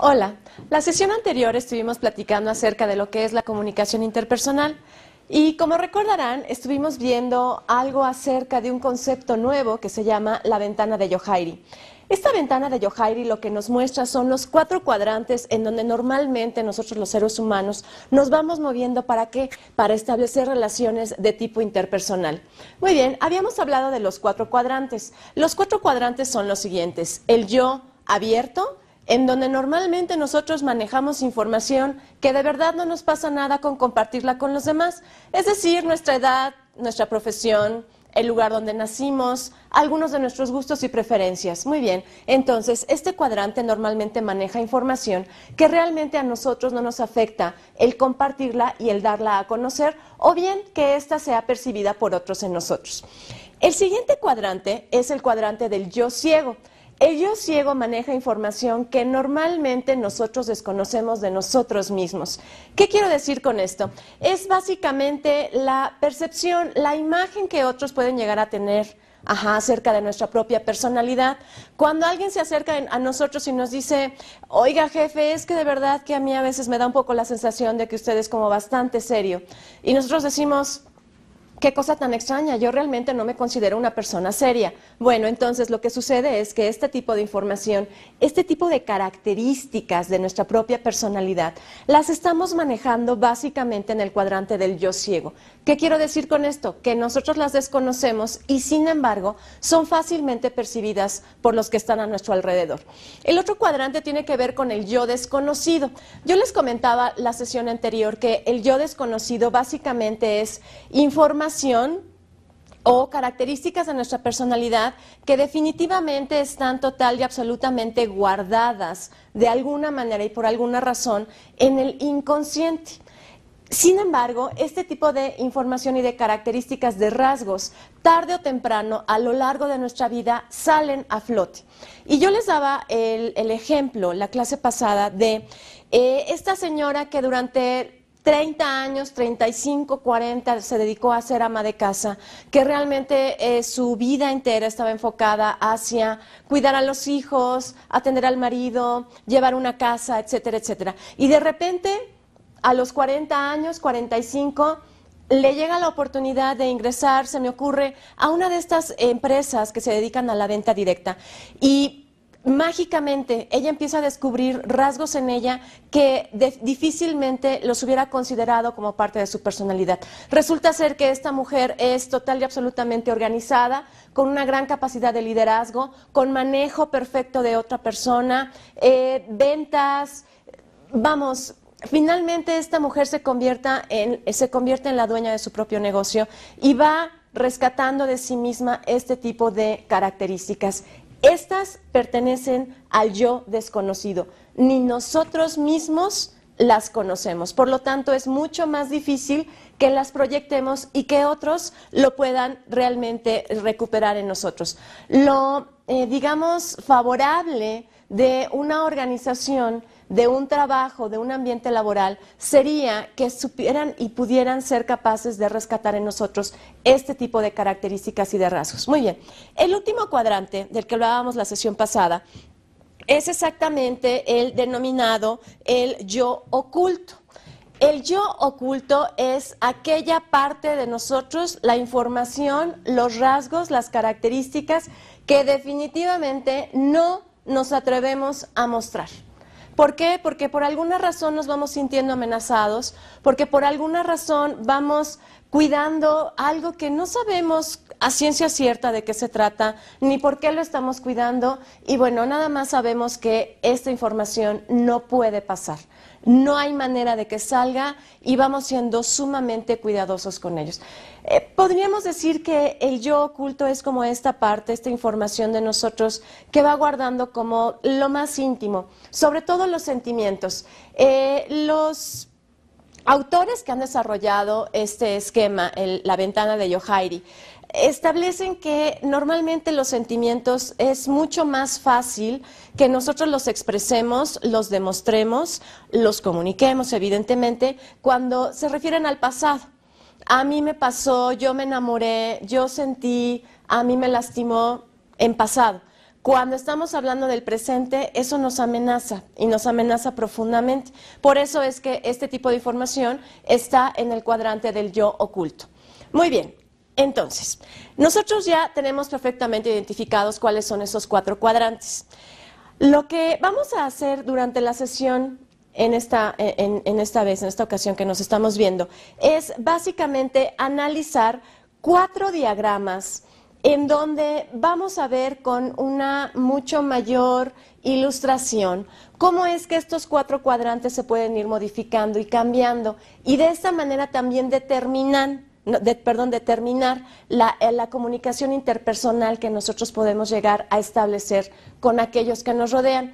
Hola, la sesión anterior estuvimos platicando acerca de lo que es la comunicación interpersonal y como recordarán estuvimos viendo algo acerca de un concepto nuevo que se llama la ventana de Yohairi. Esta ventana de Yohairi lo que nos muestra son los 4 cuadrantes en donde normalmente nosotros los seres humanos nos vamos moviendo. ¿Para qué? Para establecer relaciones de tipo interpersonal. Muy bien, habíamos hablado de los 4 cuadrantes. Los 4 cuadrantes son los siguientes: el yo abierto, en donde normalmente nosotros manejamos información que de verdad no nos pasa nada con compartirla con los demás, es decir, nuestra edad, nuestra profesión, el lugar donde nacimos, algunos de nuestros gustos y preferencias. Muy bien, entonces este cuadrante normalmente maneja información que realmente a nosotros no nos afecta el compartirla y el darla a conocer, o bien que ésta sea percibida por otros en nosotros. El siguiente cuadrante es el cuadrante del yo ciego. El yo ciego maneja información que normalmente nosotros desconocemos de nosotros mismos. ¿Qué quiero decir con esto? Es básicamente la percepción, la imagen que otros pueden llegar a tener acerca de nuestra propia personalidad. Cuando alguien se acerca a nosotros y nos dice: oiga, jefe, es que de verdad que a mí a veces me da un poco la sensación de que usted es como bastante serio. Y nosotros decimos: qué cosa tan extraña, yo realmente no me considero una persona seria. Bueno, entonces lo que sucede es que este tipo de información, este tipo de características de nuestra propia personalidad, las estamos manejando básicamente en el cuadrante del yo ciego. ¿Qué quiero decir con esto? Que nosotros las desconocemos y sin embargo son fácilmente percibidas por los que están a nuestro alrededor. El otro cuadrante tiene que ver con el yo desconocido. Yo les comentaba la sesión anterior que el yo desconocido básicamente es información o características de nuestra personalidad que definitivamente están total y absolutamente guardadas de alguna manera y por alguna razón en el inconsciente. Sin embargo, este tipo de información y de características de rasgos, tarde o temprano, a lo largo de nuestra vida, salen a flote. Y yo les daba el ejemplo, la clase pasada, de esta señora que durante 30 años, 35, 40, se dedicó a ser ama de casa, que realmente su vida entera estaba enfocada hacia cuidar a los hijos, atender al marido, llevar una casa, etcétera, etcétera. Y de repente, a los 40 años, 45, le llega la oportunidad de ingresar, se me ocurre, a una de estas empresas que se dedican a la venta directa. Y mágicamente ella empieza a descubrir rasgos en ella que difícilmente los hubiera considerado como parte de su personalidad. Resulta ser que esta mujer es total y absolutamente organizada, con una gran capacidad de liderazgo, con manejo perfecto de otra persona, ventas, vamos. Finalmente esta mujer se convierte en la dueña de su propio negocio y va rescatando de sí misma este tipo de características. Estas pertenecen al yo desconocido, ni nosotros mismos las conocemos, por lo tanto es mucho más difícil que las proyectemos y que otros lo puedan realmente recuperar en nosotros. Lo, digamos, favorable de una organización, de un trabajo, de un ambiente laboral, sería que supieran y pudieran ser capaces de rescatar en nosotros este tipo de características y de rasgos. Muy bien, el último cuadrante del que hablábamos la sesión pasada es exactamente el denominado el yo oculto. El yo oculto es aquella parte de nosotros, la información, los rasgos, las características que definitivamente no nos atrevemos a mostrar. ¿Por qué? Porque por alguna razón nos vamos sintiendo amenazados, porque por alguna razón vamos cuidando algo que no sabemos a ciencia cierta de qué se trata, ni por qué lo estamos cuidando, y bueno, nada más sabemos que esta información no puede pasar. No hay manera de que salga y vamos siendo sumamente cuidadosos con ellos. Podríamos decir que el yo oculto es como esta parte, esta información de nosotros que va guardando como lo más íntimo, sobre todo los sentimientos. Los autores que han desarrollado este esquema, la ventana de Yohairi, establecen que normalmente los sentimientos es mucho más fácil que nosotros los expresemos, los demostremos, los comuniquemos evidentemente cuando se refieren al pasado. A mí me pasó, yo me enamoré, yo sentí, a mí me lastimó en pasado. Cuando estamos hablando del presente, eso nos amenaza y nos amenaza profundamente. Por eso es que este tipo de información está en el cuadrante del yo oculto. Muy bien, entonces, nosotros ya tenemos perfectamente identificados cuáles son esos 4 cuadrantes. Lo que vamos a hacer durante la sesión en esta ocasión que nos estamos viendo, es básicamente analizar 4 diagramas en donde vamos a ver con una mucho mayor ilustración cómo es que estos 4 cuadrantes se pueden ir modificando y cambiando, y de esta manera también determinar la comunicación interpersonal que nosotros podemos llegar a establecer con aquellos que nos rodean.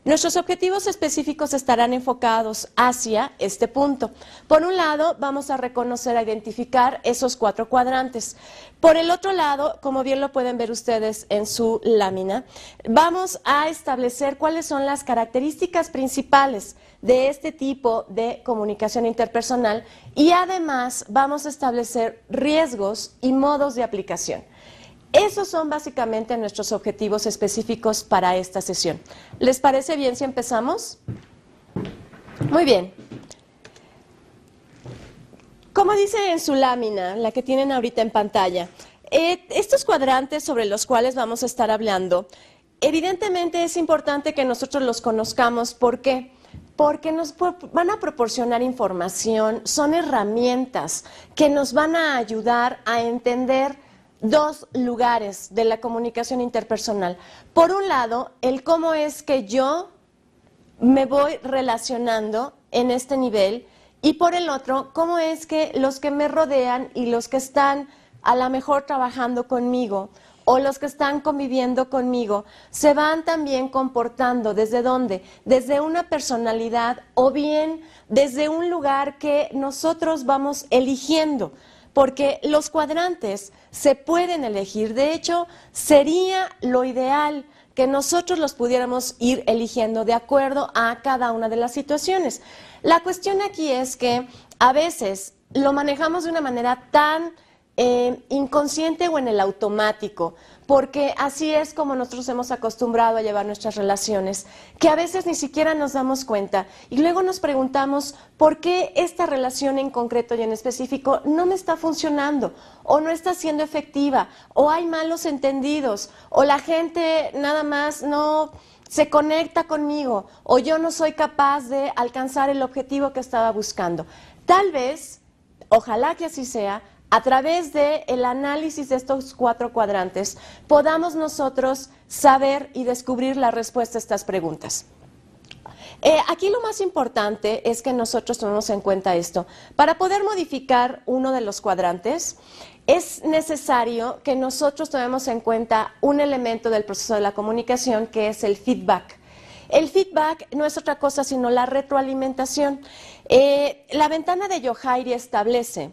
Nuestros objetivos específicos estarán enfocados hacia este punto. Por un lado, vamos a reconocer, a identificar esos 4 cuadrantes. Por el otro lado, como bien lo pueden ver ustedes en su lámina, vamos a establecer cuáles son las características principales de este tipo de comunicación interpersonal y además vamos a establecer riesgos y modos de aplicación. Esos son básicamente nuestros objetivos específicos para esta sesión. ¿Les parece bien si empezamos? Muy bien. Como dice en su lámina, la que tienen ahorita en pantalla, estos cuadrantes sobre los cuales vamos a estar hablando, evidentemente es importante que nosotros los conozcamos. ¿Por qué? Porque nos van a proporcionar información, son herramientas que nos van a ayudar a entender 2 lugares de la comunicación interpersonal. Por un lado, el cómo es que yo me voy relacionando en este nivel, y por el otro, cómo es que los que me rodean y los que están a lo mejor trabajando conmigo o los que están conviviendo conmigo se van también comportando. ¿Desde dónde? Desde una personalidad o bien desde un lugar que nosotros vamos eligiendo. Porque los cuadrantes se pueden elegir. De hecho, sería lo ideal que nosotros los pudiéramos ir eligiendo de acuerdo a cada una de las situaciones. La cuestión aquí es que a veces lo manejamos de una manera tan inconsciente o en el automático, porque así es como nosotros hemos acostumbrado a llevar nuestras relaciones, que a veces ni siquiera nos damos cuenta y luego nos preguntamos por qué esta relación en concreto y en específico no me está funcionando o no está siendo efectiva o hay malos entendidos o la gente nada más no se conecta conmigo o yo no soy capaz de alcanzar el objetivo que estaba buscando. Tal vez, ojalá que así sea, a través del análisis de estos 4 cuadrantes, podamos nosotros saber y descubrir la respuesta a estas preguntas. Aquí lo más importante es que nosotros tomemos en cuenta esto. Para poder modificar uno de los cuadrantes, es necesario que nosotros tomemos en cuenta un elemento del proceso de la comunicación, que es el feedback. El feedback no es otra cosa sino la retroalimentación. La ventana de Yohari establece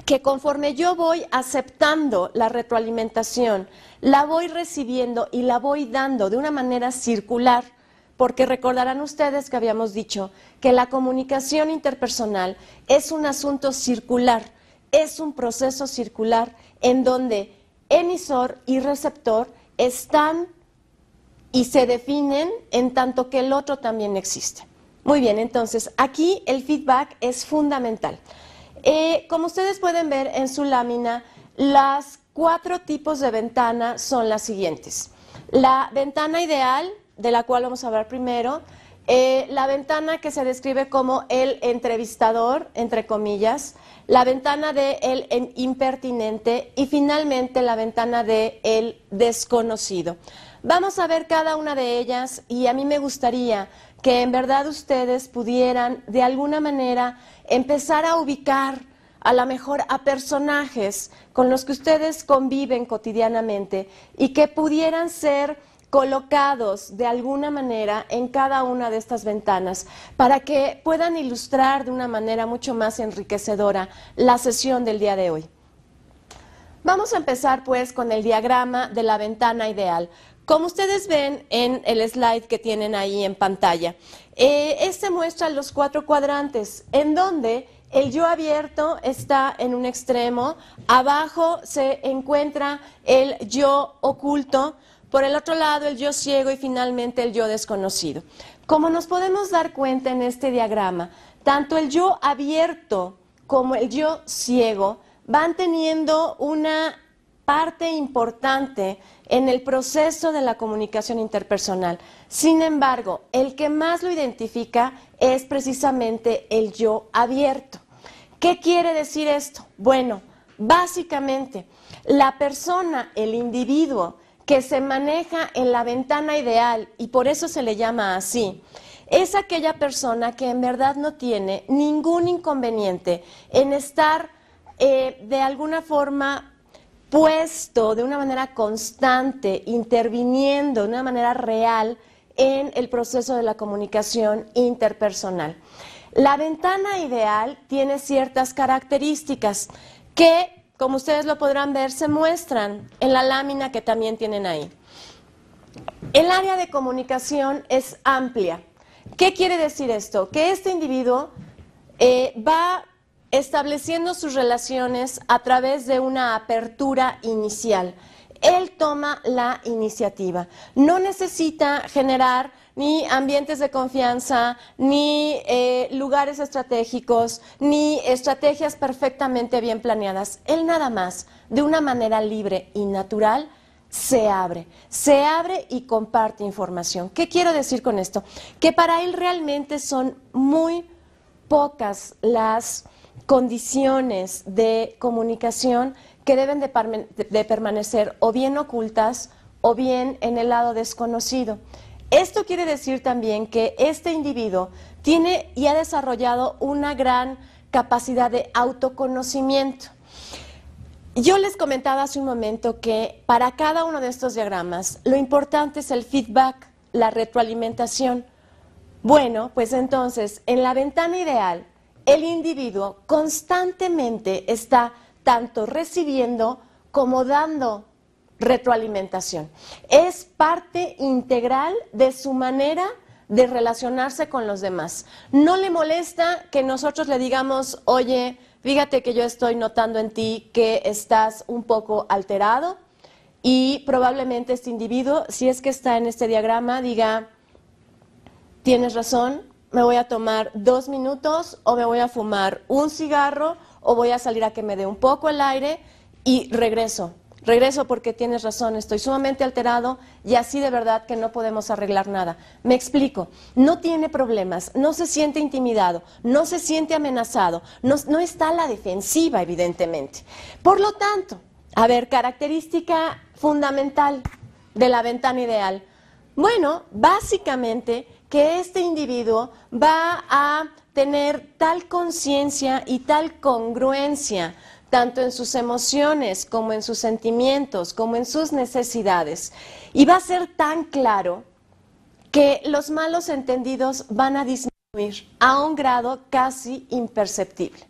que conforme yo voy aceptando la retroalimentación, la voy recibiendo y la voy dando de una manera circular, porque recordarán ustedes que habíamos dicho que la comunicación interpersonal es un asunto circular, es un proceso circular en donde emisor y receptor están y se definen en tanto que el otro también existe. Muy bien, entonces aquí el feedback es fundamental. Como ustedes pueden ver en su lámina, las 4 tipos de ventana son las siguientes. La ventana ideal, de la cual vamos a hablar primero, la ventana que se describe como el entrevistador, entre comillas, la ventana de el impertinente y finalmente la ventana de el desconocido. Vamos a ver cada una de ellas y a mí me gustaría que en verdad ustedes pudieran de alguna manera empezar a ubicar a lo mejor a personajes con los que ustedes conviven cotidianamente y que pudieran ser colocados de alguna manera en cada una de estas ventanas para que puedan ilustrar de una manera mucho más enriquecedora la sesión del día de hoy. Vamos a empezar pues con el diagrama de la ventana ideal. Como ustedes ven en el slide que tienen ahí en pantalla, este muestra los 4 cuadrantes en donde el yo abierto está en un extremo, abajo se encuentra el yo oculto, por el otro lado el yo ciego y finalmente el yo desconocido. Como nos podemos dar cuenta en este diagrama, tanto el yo abierto como el yo ciego van teniendo una parte importante en el proceso de la comunicación interpersonal. Sin embargo, el que más lo identifica es precisamente el yo abierto. ¿Qué quiere decir esto? Bueno, básicamente, la persona, el individuo que se maneja en la ventana ideal, y por eso se le llama así, es aquella persona que en verdad no tiene ningún inconveniente en estar de alguna forma puesto de una manera constante, interviniendo de una manera real en el proceso de la comunicación interpersonal. La ventana ideal tiene ciertas características que, como ustedes lo podrán ver, se muestran en la lámina que también tienen ahí. El área de comunicación es amplia. ¿Qué quiere decir esto? Que este individuo va estableciendo sus relaciones a través de una apertura inicial. Él toma la iniciativa. No necesita generar ni ambientes de confianza, ni lugares estratégicos, ni estrategias perfectamente bien planeadas. Él nada más, de una manera libre y natural, se abre y comparte información. ¿Qué quiero decir con esto? Que para él realmente son muy pocas las condiciones de comunicación que deben de permanecer o bien ocultas o bien en el lado desconocido. Esto quiere decir también que este individuo tiene y ha desarrollado una gran capacidad de autoconocimiento. Yo les comentaba hace un momento que para cada uno de estos diagramas lo importante es el feedback, la retroalimentación. Bueno, pues entonces, en la ventana ideal, el individuo constantemente está tanto recibiendo como dando retroalimentación. Es parte integral de su manera de relacionarse con los demás. No le molesta que nosotros le digamos, oye, fíjate que yo estoy notando en ti que estás un poco alterado, y probablemente este individuo, si es que está en este diagrama, diga, tienes razón, me voy a tomar 2 minutos o me voy a fumar un cigarro o voy a salir a que me dé un poco el aire y regreso porque tienes razón, estoy sumamente alterado y así de verdad que no podemos arreglar nada. Me explico, no tiene problemas, no se siente intimidado, no se siente amenazado, no está a la defensiva evidentemente. Por lo tanto, a ver, característica fundamental de la ventana ideal. Bueno, básicamente que este individuo va a tener tal conciencia y tal congruencia, tanto en sus emociones como en sus sentimientos, como en sus necesidades. Y va a ser tan claro que los malos entendidos van a disminuir a un grado casi imperceptible.